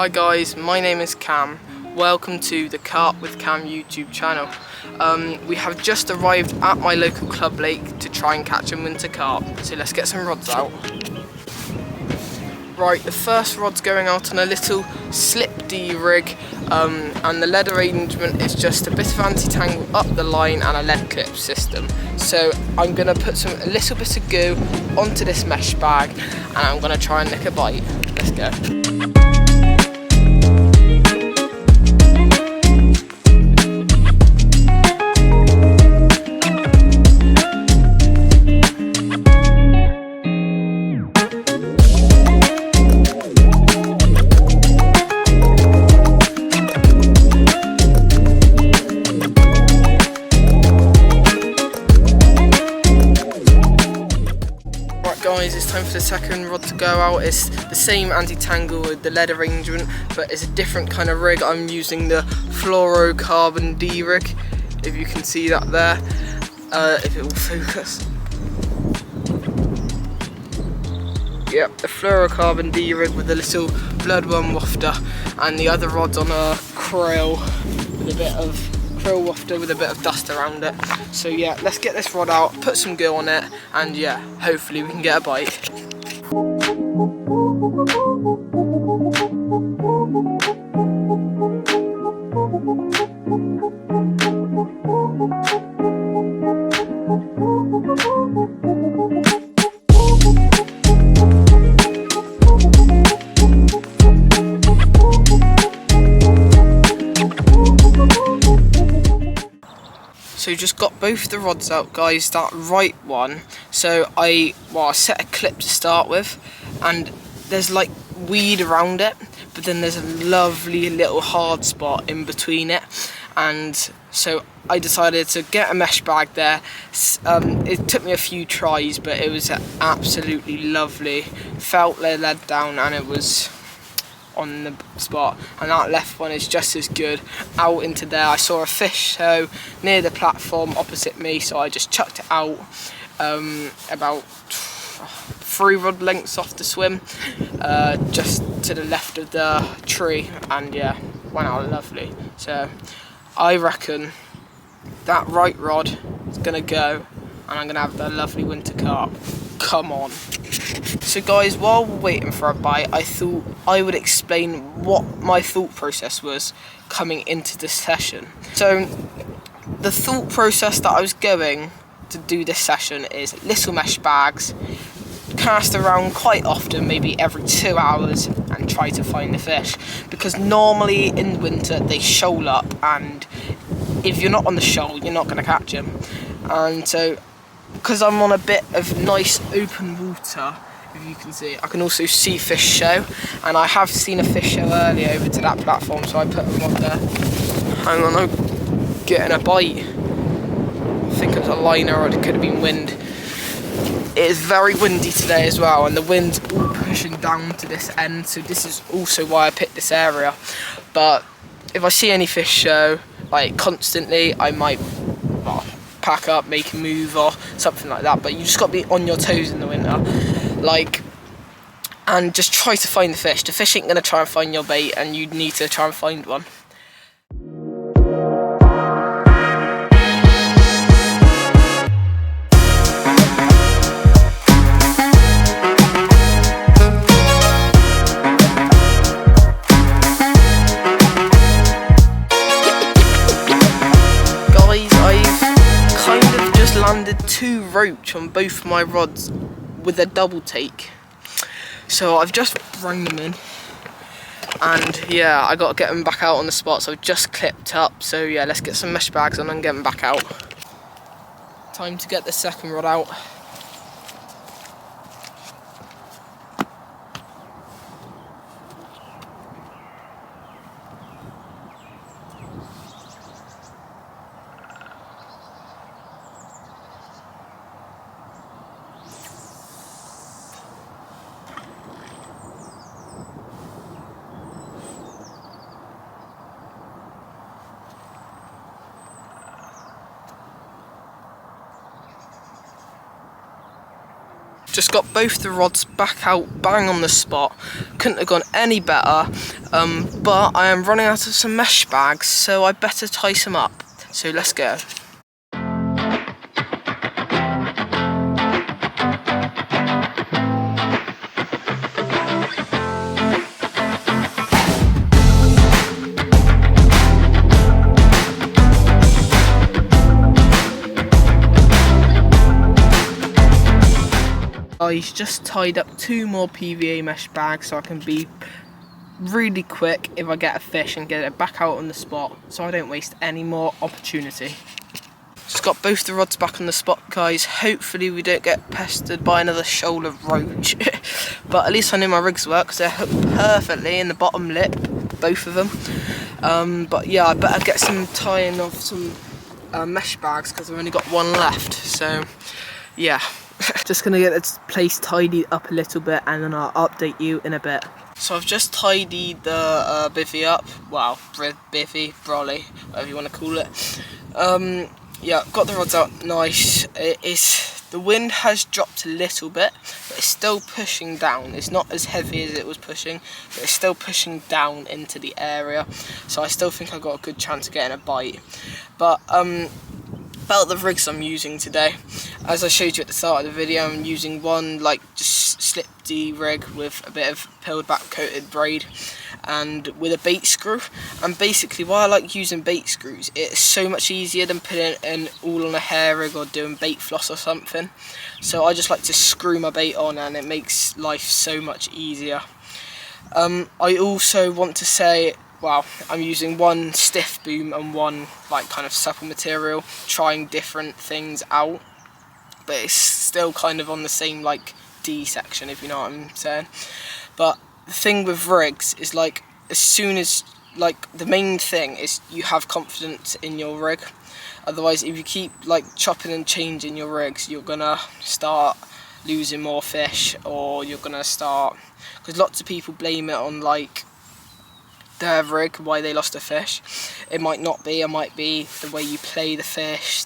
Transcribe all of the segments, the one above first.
Hi guys, my name is Cam. Welcome to the Carp with Cam YouTube channel. We have just arrived at my local club lake to try and catch a winter carp, so let's get some rods out. Right, the first rod's going out on a little slip D rig, and the lead arrangement is just a bit of anti-tangle up the line and a lead clip system. So I'm going to put a little bit of goo onto this mesh bag and I'm going to try and nick a bite. Let's go. Guys, it's time for the second rod to go out. It's the same anti-tangle with the lead arrangement, but it's a different kind of rig. I'm using the fluorocarbon D rig, if you can see that there, if it will focus. Yep, the fluorocarbon D rig with a little bloodworm wafter, and the other rod's on a krill with a bit of krill wafter with a bit of dust around it. So yeah, let's get this rod out, put some goo on it, and yeah, hopefully we can get a bite. So just got both the rods out, guys, that right one. So I set a clip to start with, and there's like weed around it, but then there's a lovely little hard spot in between it, and so I decided to get a mesh bag there. It took me a few tries, but it was absolutely lovely. Felt lead down and it was on the spot, and that left one is just as good. Out into there, I saw a fish so near the platform opposite me, so I just chucked it out about 3 rod lengths off the swim, just to the left of the tree, and yeah, went out lovely. So I reckon that right rod is gonna go, and I'm gonna have the lovely winter carp. Come on. So guys, while we're waiting for a bite, I thought I would explain what my thought process was coming into this session. So the thought process that I was going to do this session is little mesh bags, cast around quite often, maybe every 2 hours, and try to find the fish, because normally in winter they shoal up, and if you're not on the shoal you're not going to catch them. And so because I'm on a bit of nice open water, if you can see, I can also see fish show, and I have seen a fish show earlier over to that platform, so I put them on there. Hang on, I'm getting a bite. I think it was a liner, or it could have been wind. It is very windy today as well, and the wind's all pushing down to this end, so this is also why I picked this area. But if I see any fish show like constantly, I might pack up, make a move or something like that. But you just got to be on your toes in the winter, and just try to find the fish. The fish ain't gonna try and find your bait, and you need to try and find one. roach on both my rods with a double take. So I've just rang them in, and yeah, I got to get them back out on the spot, so I've just clipped up. So yeah, let's get some mesh bags on and get them back out. Time to get the second rod out. Just got both the rods back out, bang on the spot. Couldn't have gone any better, but I am running out of some mesh bags, so I better tie some up. So let's go. I've just tied up 2 more PVA mesh bags so I can be really quick if I get a fish and get it back out on the spot, so I don't waste any more opportunity. Just got both the rods back on the spot, guys. Hopefully we don't get pestered by another shoal roach. But at least I know my rigs work because they're hooked perfectly in the bottom lip, both of them. But yeah, I better get some tying of some mesh bags because I've only got one left. So yeah. Just gonna get this place tidied up a little bit and then I'll update you in a bit. So I've just tidied the bivvy up, well, bivvy, brolly, whatever you want to call it. Yeah, got the rods out nice. The wind has dropped a little bit, but it's still pushing down. It's not as heavy as it was pushing, but it's still pushing down into the area. So I still think I've got a good chance of getting a bite. But about the rigs I'm using today, as I showed you at the start of the video, I'm using one like just slip D rig with a bit of peeled back coated braid and with a bait screw. And basically why I like using bait screws, it's so much easier than putting it all on a hair rig or doing bait floss or something. So I just like to screw my bait on and it makes life so much easier. I also want to say, well, I'm using one stiff boom and one like kind of supple material, trying different things out, but it's still kind of on the same like D section, if you know what I'm saying. But the thing with rigs is like, as soon as, like, the main thing is you have confidence in your rig. Otherwise, if you keep like chopping and changing your rigs, you're gonna start losing more fish, or you're gonna start, because lots of people blame it on like their rig why they lost a fish. It might not be, it might be the way you play the fish,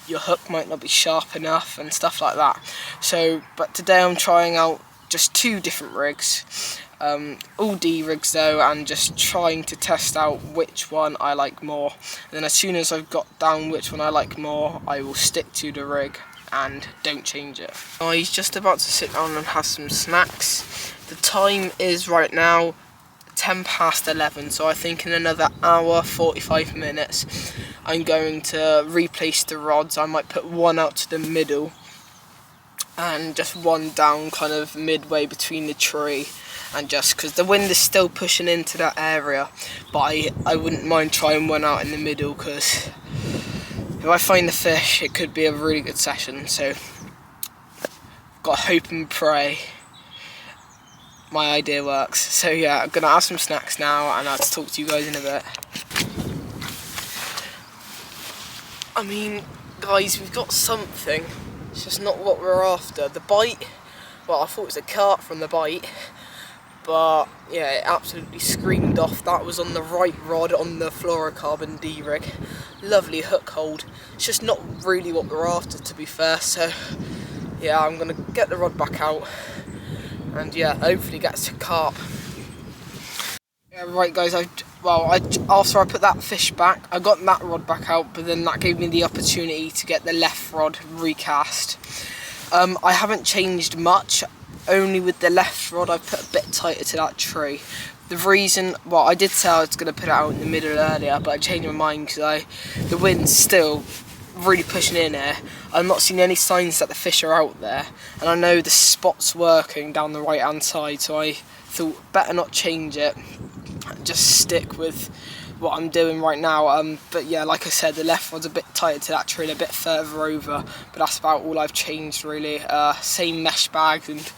your hook might not be sharp enough and stuff like that. So, but today I'm trying out just 2 different rigs, all D rigs though, and just trying to test out which one I like more. And then as soon as I've got down which one I like more, I will stick to the rig and don't change it. He's just about to sit down and have some snacks. The time is right now 10 past 11, so I think in another hour 45 minutes I'm going to replace the rods. I might put one out to the middle and just one down kind of midway between the tree, and just because the wind is still pushing into that area, but I wouldn't mind trying one out in the middle, because if I find the fish it could be a really good session. So got hope and pray my idea works. So yeah, I'm gonna have some snacks now and I'll talk to you guys in a bit. I mean, guys, we've got something. It's just not what we're after. The bite, well, I thought it was a carp from the bite, but yeah, it absolutely screamed off. That was on the right rod on the fluorocarbon D rig. Lovely hook hold. It's just not really what we're after, to be fair. So yeah, I'm gonna get the rod back out and yeah, hopefully get some carp. Yeah, right guys, after I put that fish back, I got that rod back out, but then that gave me the opportunity to get the left rod recast. I haven't changed much, only with the left rod I've put a bit tighter to that tree. The reason, well, I did say I was going to put it out in the middle earlier, but I changed my mind because the wind's still really pushing in here. I've not seen any signs that the fish are out there, and I know the spot's working down the right hand side, so I thought better not change it, just stick with what I'm doing right now. But yeah, like I said, the left rod's a bit tighter to that tree, a bit further over, but that's about all I've changed really. Same mesh bags and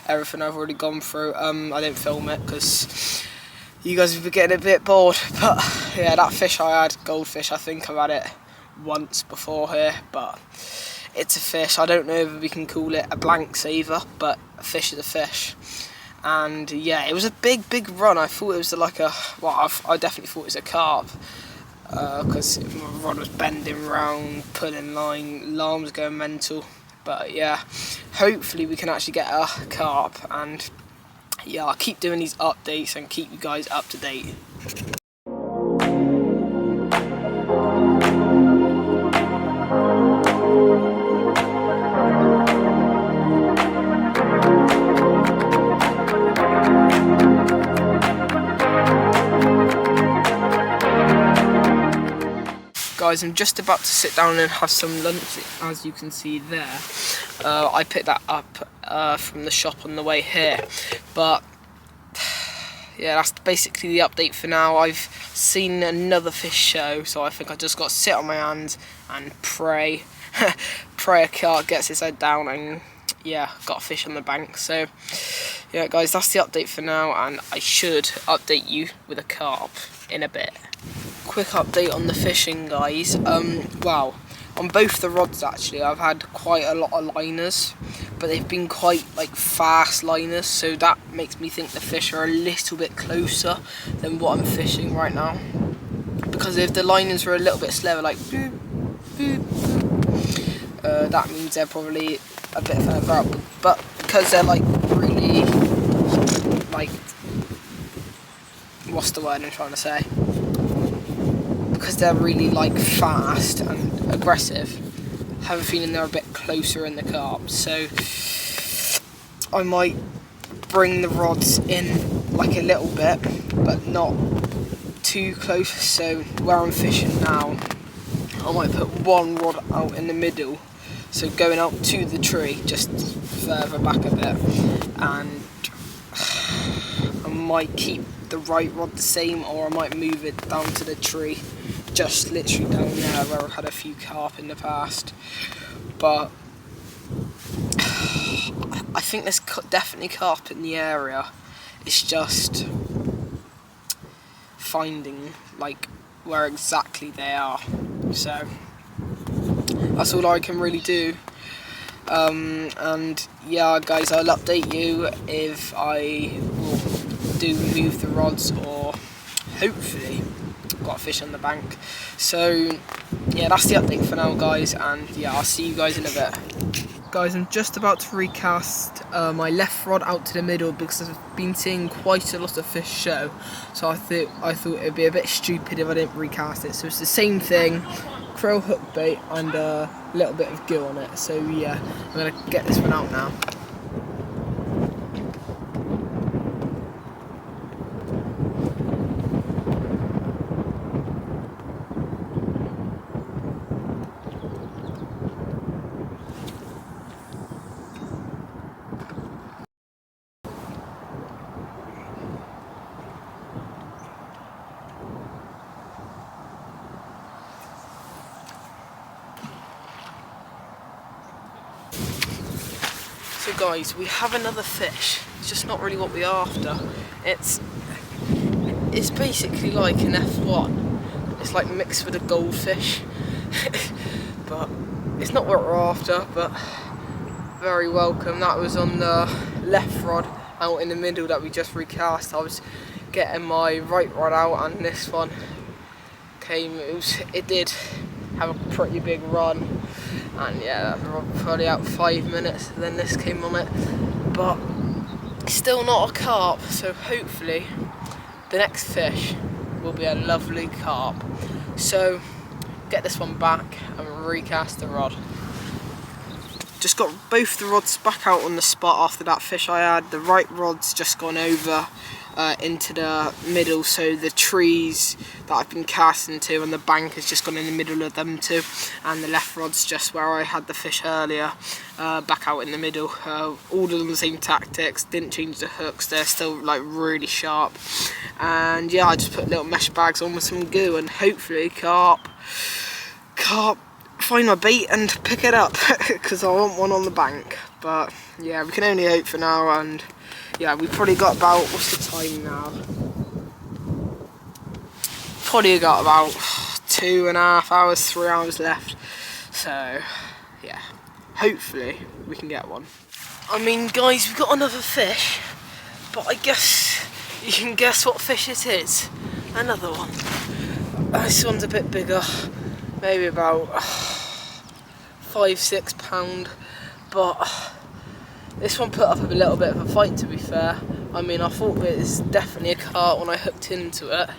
everything I've already gone through. I didn't film it because you guys would be getting a bit bored, but yeah, that fish I had, goldfish, I think I've had it once before here, but it's a fish. I don't know if we can call it a blank saver, but a fish is a fish. And yeah, it was a big run. I thought it was like a, well, I definitely thought it was a carp, because my rod was bending round, pulling line, alarm was going mental. But yeah, hopefully we can actually get a carp, and yeah, I'll keep doing these updates and keep you guys up to date. Guys, I'm just about to sit down and have some lunch, as you can see there. I picked that up from the shop on the way here, but yeah, that's basically the update for now. I've seen another fish show, so I think I just got to sit on my hands and pray a carp gets his head down, and yeah, got a fish on the bank. So yeah guys, that's the update for now, and I should update you with a carp in a bit. Quick update on the fishing, guys. Wow, on both the rods actually I've had quite a lot of liners, but they've been quite like fast liners, so that makes me think the fish are a little bit closer than what I'm fishing right now. Because if the liners were a little bit slower, like boop, boop, boop, that means they're probably a bit further up. But because they're like really, like, what's the word I'm trying to say? Because they're really like fast and aggressive, I have a feeling they're a bit closer in the carp. So I might bring the rods in like a little bit, but not too close. So where I'm fishing now, I might put one rod out in the middle, so going out to the tree, just further back a bit, and I might keep the right rod the same, or I might move it down to the tree, just literally down there where I've had a few carp in the past. But I think there's definitely carp in the area. It's just finding like where exactly they are. So that's all I can really do. And yeah guys, I'll update you if I will do move the rods, or hopefully got a fish on the bank. So yeah, that's the update for now guys, and yeah, I'll see you guys in a bit. Guys, I'm just about to recast my left rod out to the middle because I've been seeing quite a lot of fish show, so I thought it'd be a bit stupid if I didn't recast it. So it's the same thing, krill hook bait and a little bit of gill on it. So yeah, I'm gonna get this one out now. So guys, we have another fish. It's just not really what we're after. It's basically like an F1. It's like mixed with a goldfish. But it's not what we're after, but very welcome. That was on the left rod out in the middle that we just recast. I was getting my right rod out, and this one came. It did have a pretty big run. And yeah, that was probably out 5 minutes, and then this came on it, but still not a carp. So hopefully the next fish will be a lovely carp. So get this one back and recast the rod. Just got both the rods back out on the spot after that fish I had. The right rod's just gone over into the middle, so the trees that I've been casting to and the bank has just gone in the middle of them too, and the left rod's just where I had the fish earlier, back out in the middle. All of them the same tactics, didn't change the hooks, they're still like really sharp. And yeah, I just put little mesh bags on with some goo, and hopefully carp find my bait and pick it up because I want one on the bank. But yeah, we can only hope for now. And yeah, we've probably got about, what's the time now? Probably got about 2.5 hours, 3 hours left. So yeah, hopefully we can get one. I mean guys, we've got another fish, but I guess you can guess what fish it is. Another one. This one's a bit bigger, maybe about 5-6 pound, but this one put up a little bit of a fight, to be fair. I mean, I thought it was definitely a carp when I hooked into it,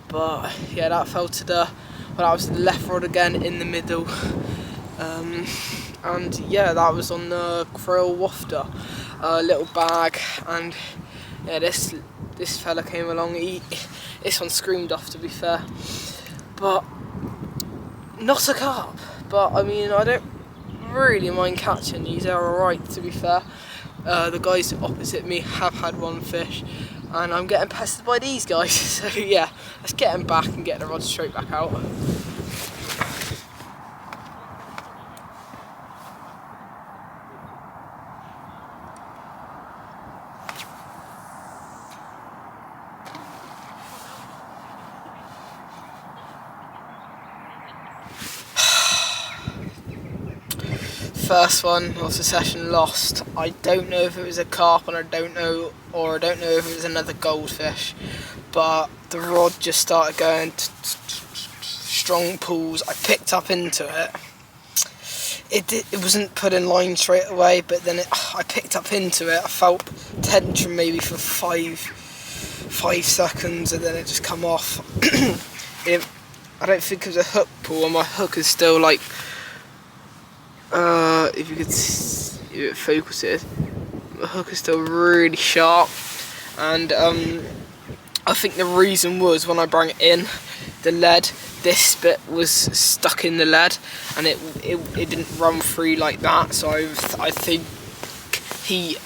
but yeah, that fell to the, well, that was the left rod again in the middle, and yeah, that was on the krill wafter, little bag. And yeah, this fella came along. This one screamed off, to be fair, but not a carp. But I mean, I don't really mind catching these, they're alright, to be fair. The guys opposite me have had one fish, and I'm getting pestered by these guys. So yeah, let's get them back and get the rod straight back out. First one of the session lost. I don't know if it was a carp, and I don't know if it was another goldfish, but the rod just started going strong pulls. I picked up into it. It wasn't put in line straight away, but then I picked up into it. I felt tension maybe for five seconds, and then it just come off. I don't think it was a hook pull, and my hook is still like, if you could see, if it focuses, the hook is still really sharp. And I think the reason was when I brought it in, the lead, this bit was stuck in the lead, and it didn't run free like that. So I think he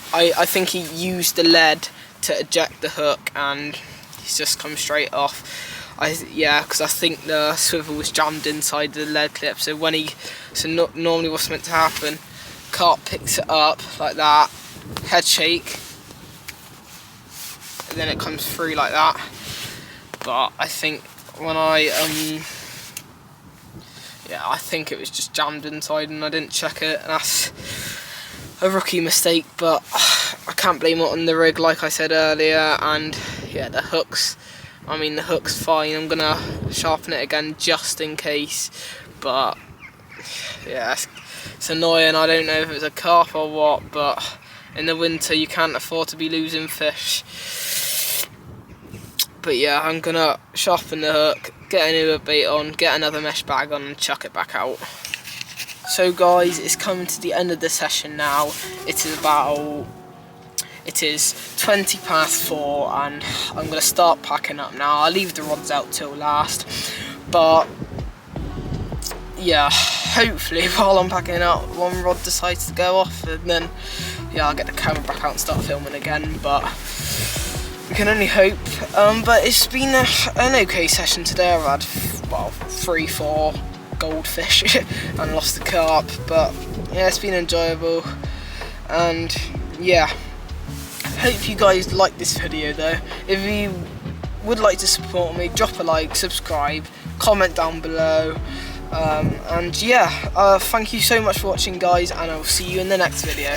used the lead to eject the hook, and he's just come straight off. Yeah, because I think the swivel was jammed inside the lead clip. So normally what's meant to happen, carp picks it up like that, head shake, and then it comes through like that. But I think when I think it was just jammed inside, and I didn't check it, and that's a rookie mistake. But I can't blame it on the rig, like I said earlier. And yeah, the hook's fine. I'm gonna sharpen it again just in case, but yeah, it's annoying. I don't know if it was a carp or what, but in the winter you can't afford to be losing fish. But yeah, I'm gonna sharpen the hook, get a new bait on, get another mesh bag on, and chuck it back out. So guys, it's coming to the end of the session now. It is 20 past 4, and I'm going to start packing up now. I'll leave the rods out till last, but yeah, hopefully while I'm packing up, one rod decides to go off, and then yeah, I'll get the camera back out and start filming again. But we can only hope. But it's been an okay session today. I've had, well, 3-4 goldfish and lost the carp, but yeah, it's been enjoyable. And yeah, hope you guys like this video though. If you would like to support me, drop a like, subscribe, comment down below, and yeah, thank you so much for watching guys, and I'll see you in the next video.